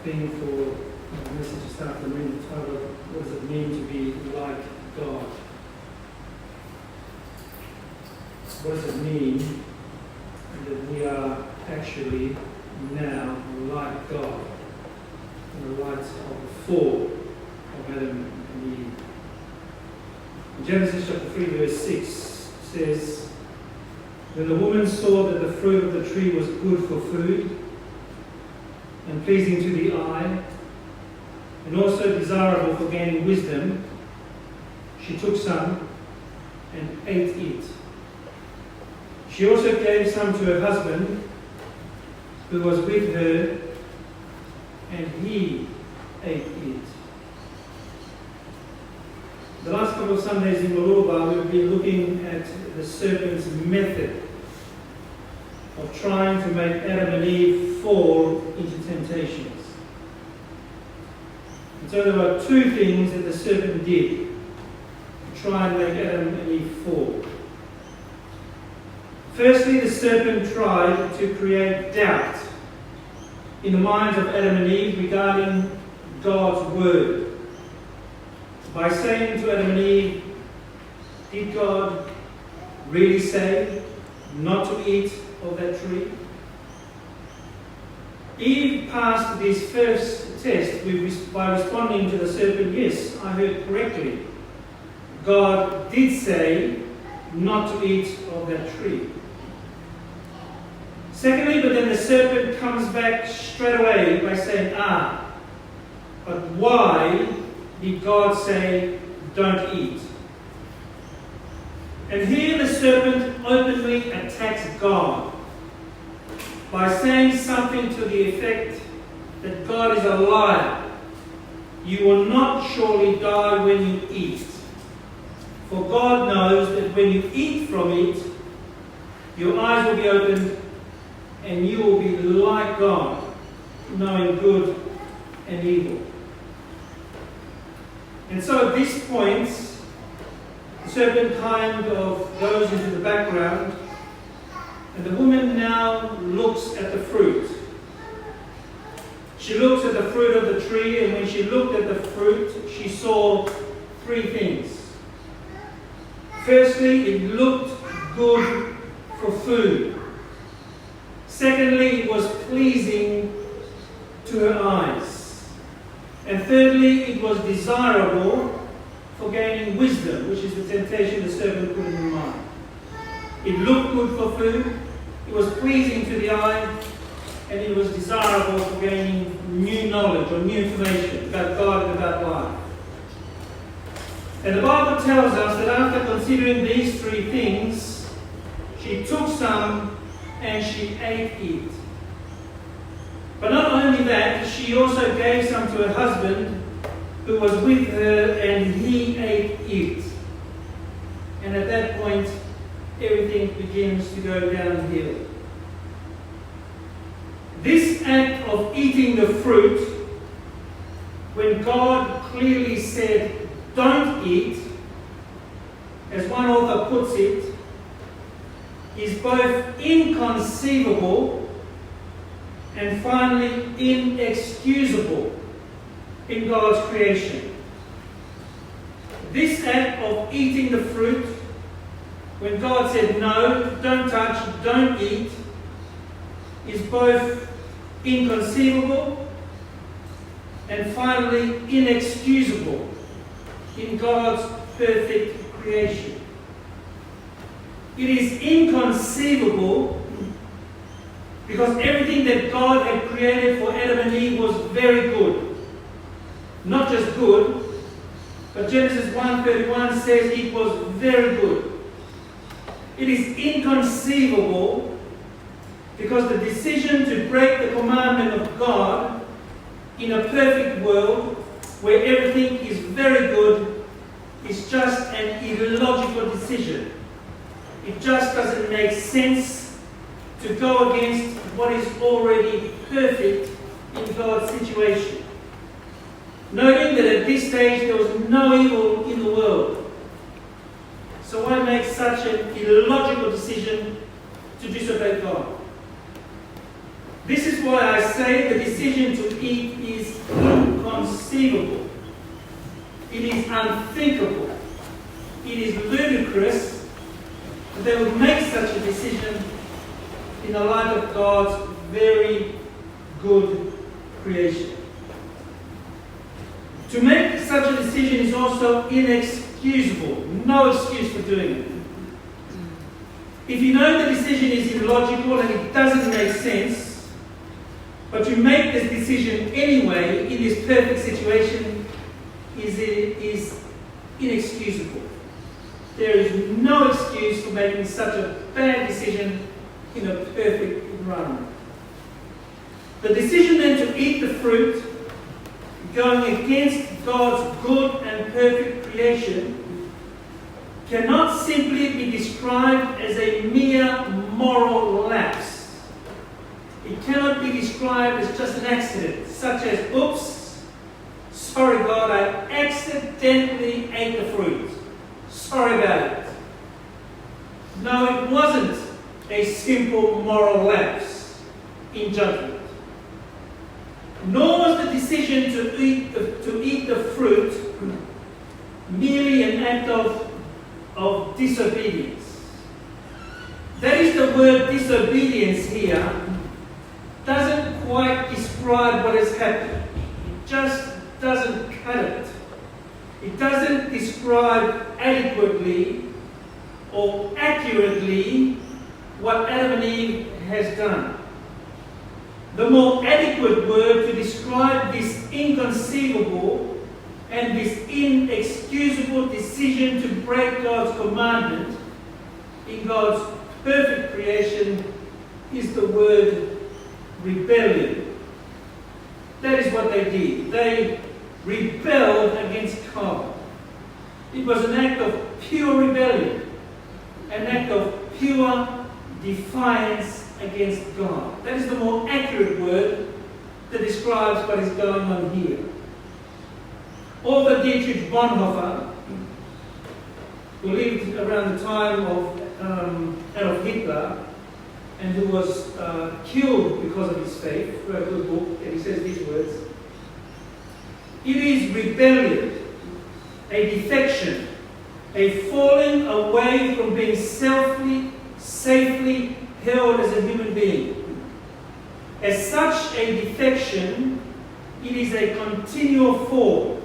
thing for the message to start the main title, what does it mean to be like God? What does it mean that we are actually now like God in the light of the fall of Adam and Eve? In Genesis chapter 3 verse 6 says, when the woman saw that the fruit of the tree was good for food and pleasing to the eye, and also desirable for gaining wisdom, she took some and ate it. She also gave some to her husband, who was with her, and he ate it. The last couple of Sundays in Maluba, we've been looking at the serpent's method of trying to make Adam and Eve fall into temptations. And so there are two things that the serpent did to try and make Adam and Eve fall. Firstly, the serpent tried to create doubt in the minds of Adam and Eve regarding God's word by saying to Adam and Eve, did God really say not to eat of that tree? Eve passed this first test by responding to the serpent, yes, I heard correctly. God did say not to eat of that tree. Secondly, but then the serpent comes back straight away by saying, but why did God say don't eat? And here the serpent openly attacks God by saying something to the effect that God is a liar. You will not surely die when you eat. For God knows that when you eat from it, your eyes will be opened and you will be like God, knowing good and evil. And so at this point, the serpent kind of goes into the background, and the woman now looks at the fruit. She looks at the fruit of the tree, and when she looked at the fruit, she saw three things. Firstly, it looked good for food. Secondly, it was pleasing to her eyes. And thirdly, it was desirable for gaining wisdom, which is the temptation the serpent put in her mind. It looked good for food, it was pleasing to the eye, and it was desirable for gaining new knowledge or new information about God and about life. And the Bible tells us that after considering these three things, she took some and she ate it. But not only that, she also gave some to her husband who was with her, and he ate it. And at that point, everything begins to go downhill. This act of eating the fruit, when God clearly said, don't eat, as one author puts it, is both inconceivable and finally inexcusable in God's creation. This act of eating the fruit, when God said no, don't touch, don't eat, is both inconceivable and finally inexcusable in God's perfect creation. It is inconceivable because everything that God had created for Adam and Eve was very good. Not just good, but Genesis 1:31 says it was very good. It is inconceivable because the decision to break the commandment of God in a perfect world where everything is very good is just an illogical decision. It just doesn't make sense to go against what is already perfect in God's situation. Noting that at this stage there was no evil in the world. So why make such an illogical decision to disobey God? This is why I say the decision to eat is part of God's very good creation. To make such a decision is also inexcusable. No excuse for doing it. If you know the decision is illogical and it doesn't make sense, but you make this decision anyway in this perfect situation, is inexcusable. There is no excuse for making such a bad decision in a perfect environment. The decision then to eat the fruit, going against God's good and perfect creation, cannot simply be described as a mere moral lapse. It cannot be described as just an accident, such as, oops, sorry God, I accidentally ate the fruit. Sorry about it. No, it wasn't a simple moral lapse in judgment. Nor was the decision to eat the fruit merely an act of disobedience. That is, the word disobedience here doesn't quite describe what has happened. It just doesn't cut it. It doesn't describe adequately or accurately what Adam and Eve has done. The more adequate word to describe this inconceivable and this inexcusable decision to break God's commandment in God's perfect creation is the word rebellion. That is what they did. They rebelled against God. It was an act of pure rebellion, an act of pure defiance against God. That is the more accurate word that describes what is going on here. Author Dietrich Bonhoeffer, who lived around the time of Adolf Hitler and who was killed because of his faith, wrote a good book, and he says these words: "It is rebellion, a defection, a falling away from being safely held as a human being. As such a defection, it is a continual fall,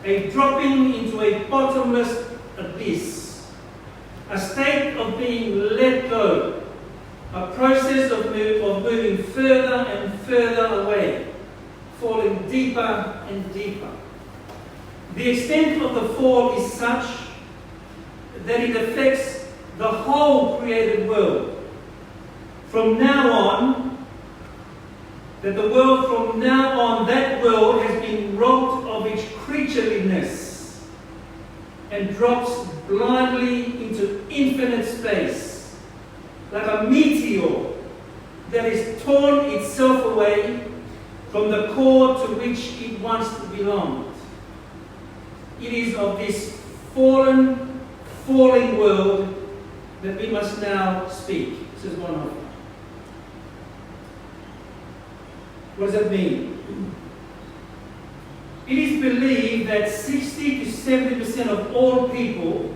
a dropping into a bottomless abyss, a state of being let go, a process of moving further and further away, falling deeper and deeper. The extent of the fall is such that it affects the whole created world. From now on, that world has been robbed of its creatureliness and drops blindly into infinite space, like a meteor that is torn itself away from the core to which it once belonged. It is of this falling world that we must now speak." This is one of them. What does that mean? It is believed that 60 to 70% of all people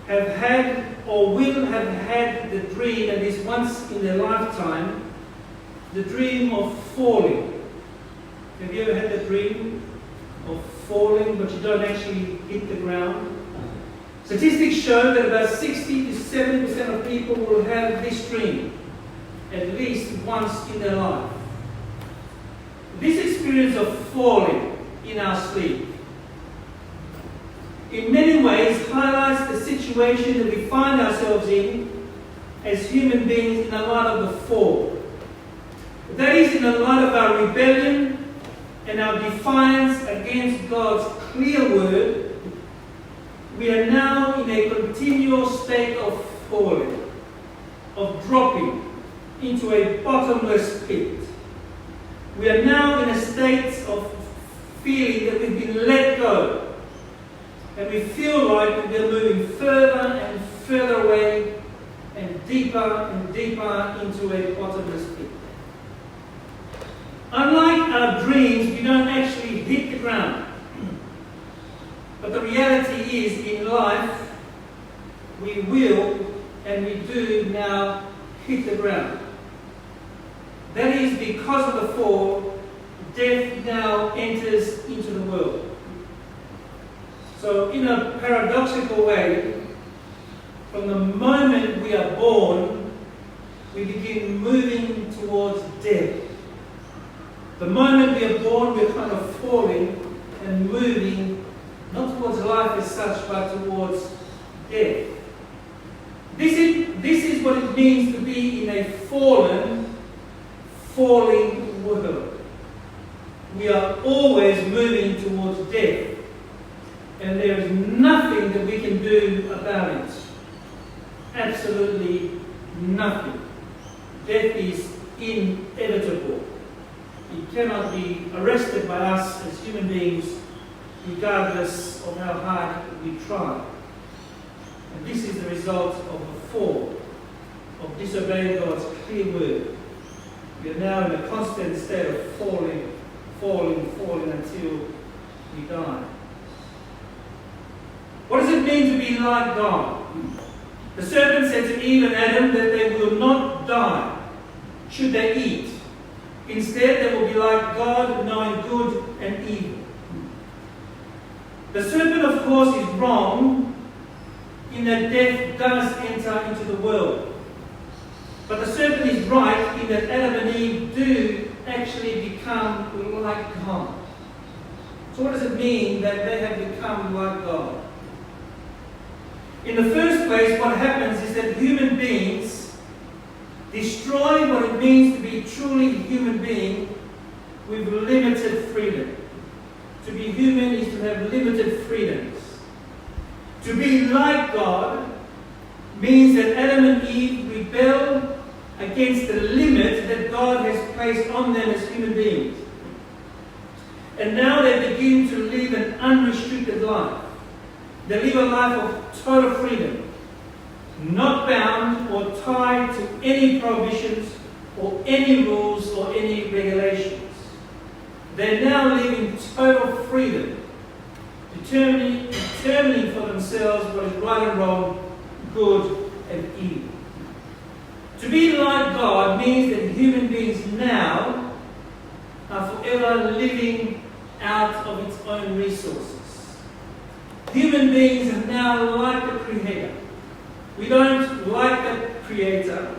have had or will have had the dream, at least once in their lifetime, the dream of falling. Have you ever had the dream of falling, but you don't actually hit the ground? Statistics show that about 60 to 70% of people will have this dream at least once in their life. This experience of falling in our sleep in many ways highlights the situation that we find ourselves in as human beings in the light of the fall. That is, in the light of our rebellion and our defiance against God's clear word, we are now in a continual state of falling, of dropping into a bottomless pit. We are now in a state of feeling that we've been let go, and we feel like we're moving further and further away and deeper into a bottomless pit. Unlike our dreams, we don't actually hit the ground. But the reality is, in life, we will and we do now hit the ground. because of the fall, death now enters into the world. So in a paradoxical way, from the moment we are born, we begin moving towards death. The moment we are born, we're kind of falling and moving, not towards life as such, but towards death. This is what it means to be in a falling world. We are always moving towards death. And there is nothing that we can do about it. Absolutely nothing. Death is inevitable. It cannot be arrested by us as human beings, regardless of how hard we try. And this is the result of the fall, of disobeying God's clear word. We are now in a constant state of falling until we die. What does it mean to be like God? The serpent said to Eve and Adam that they will not die should they eat. Instead, they will be like God, knowing good and evil. The serpent, of course, is wrong in that death does enter into the world. But the serpent is right in that Adam and Eve do actually become like God. So what does it mean that they have become like God? In the first place, what happens is that human beings destroy what it means to be truly a human being with limited freedom. To be human is to have limited freedoms. To be like God means that Adam and Eve rebel against the limit that God has placed on them as human beings. And now they begin to live an unrestricted life. They live a life of total freedom, not bound or tied to any prohibitions or any rules or any regulations. They now live in total freedom, determining for themselves what is right and wrong, good and evil. To be like God means that human beings now are forever living out of its own resources. Human beings are now like the Creator. We don't like the Creator.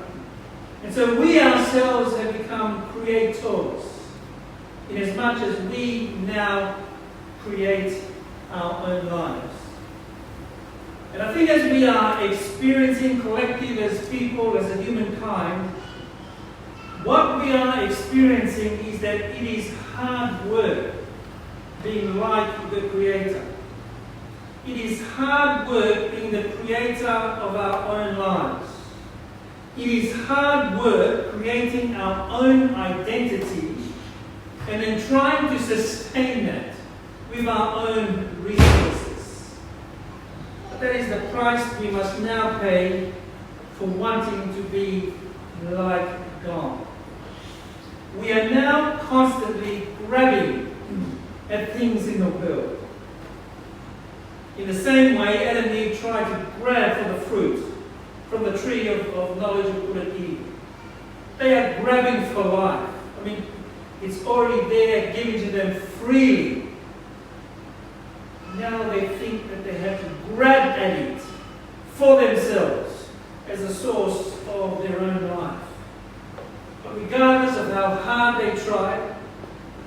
And so we ourselves have become creators, inasmuch as we now create our own lives. And I think as we are experiencing collective as people, as a humankind, what we are experiencing is that it is hard work being like the Creator. It is hard work being the creator of our own lives. It is hard work creating our own identity and then trying to sustain that with our own resources. But that is the price we must now pay for wanting to be like God. We are now constantly grabbing at things in the world. In the same way, Adam and Eve tried to grab for the fruit from the tree of knowledge of good and evil. They are grabbing for life. I mean, it's already there, given to them freely. Now they think that they have to grab at it for themselves as a source of their own life. But regardless of how hard they try,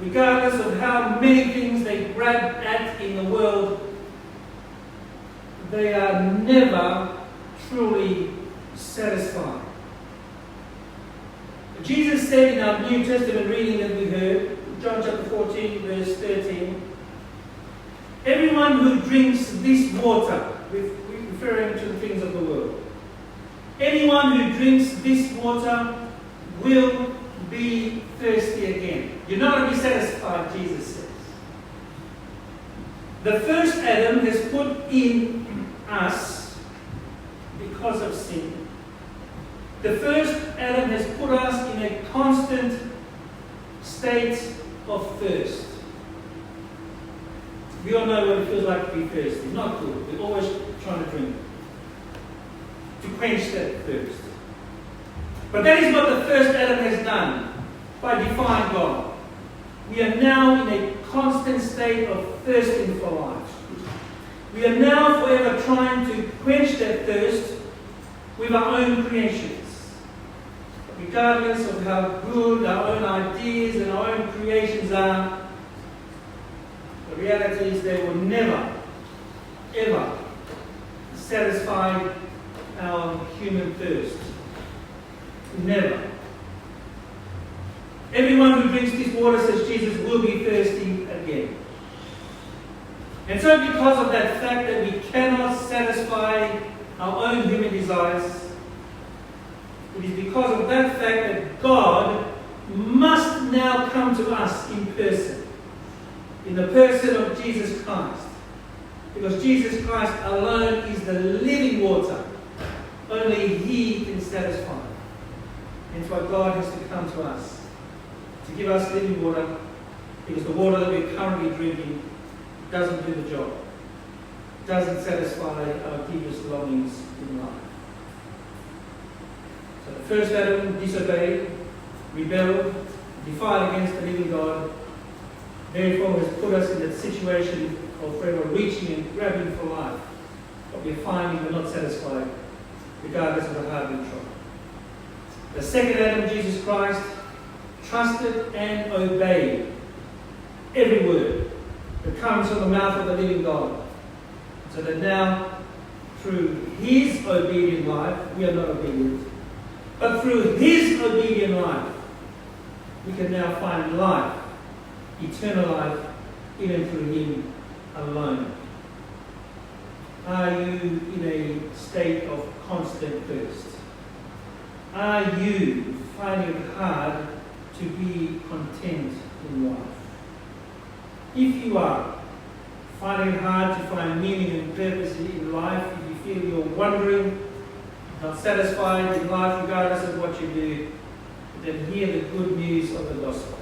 regardless of how many things they grab at in the world, they are never truly satisfied. Jesus said in our New Testament reading that we heard, John chapter 14, verse 13, everyone who drinks this water, referring to the things of the world, anyone who drinks this water will be thirsty again. You're not going to be satisfied, Jesus says. The first Adam has put in us because of sin. The first Adam has put us in a constant state of thirst. We all know what it feels like to be thirsty. Not good. We're always trying to drink to quench that thirst. But that is what the first Adam has done. by defying God. We are now in a constant state of thirsting for life. We are now forever trying to quench that thirst with our own creations. Regardless of how good our own ideas and our own creations are, the reality is they will never, ever satisfy our human thirst. Never. Everyone who drinks this water, says Jesus, will be thirsty again. And so because of that fact that we cannot satisfy our own human desires, it is because of that fact that God must now come to us in person, in the person of Jesus Christ. Because Jesus Christ alone is the living water. Only He can satisfy. And that's why God has to come to us, to give us living water, because the water that we're currently drinking doesn't do the job, doesn't satisfy our deepest longings in life. So the first Adam disobeyed, rebelled, defied against the living God. Therefore has put us in that situation of forever reaching and grabbing for life, but we're finding we're not satisfied, regardless of the hard we try. The second Adam, Jesus Christ, trusted and obeyed every word that comes from the mouth of the living God. So that now, through His obedient life, we are not obedient, but through His obedient life, we can now find life, eternal life, even through Him alone. Are you in a state of constant thirst? Are you finding it hard to be content in life? If you are finding it hard to find meaning and purpose in life, if you feel you're wandering, not satisfied in life regardless of what you do, then hear the good news of the gospel.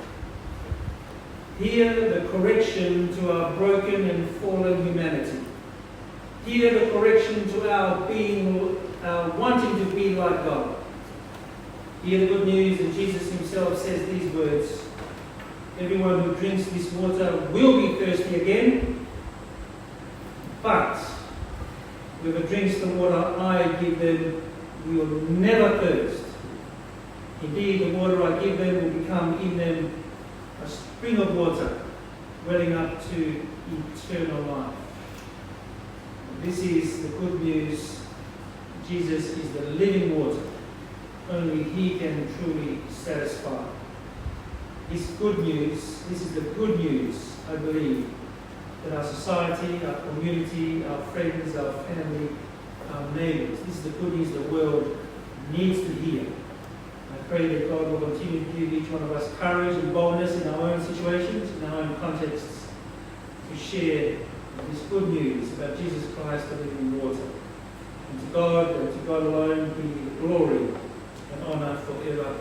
Hear the correction to our broken and fallen humanity. Hear the correction to our being, our wanting to be like God. Hear the good news that Jesus Himself says these words: everyone who drinks this water will be thirsty again, but whoever drinks the water I give them will never thirst. Indeed, the water I give them will become in them a spring of water, welling up to eternal life. This is the good news. Jesus is the living water. Only He can truly satisfy. This good news, this is the good news, I believe, that our society, our community, our friends, our family, our neighbours, this is the good news the world needs to hear. I pray that God will continue to give each one of us courage and boldness in our own situations, in our own contexts, to share this good news about Jesus Christ, the living water. And to God and to God alone be the glory and honour forever.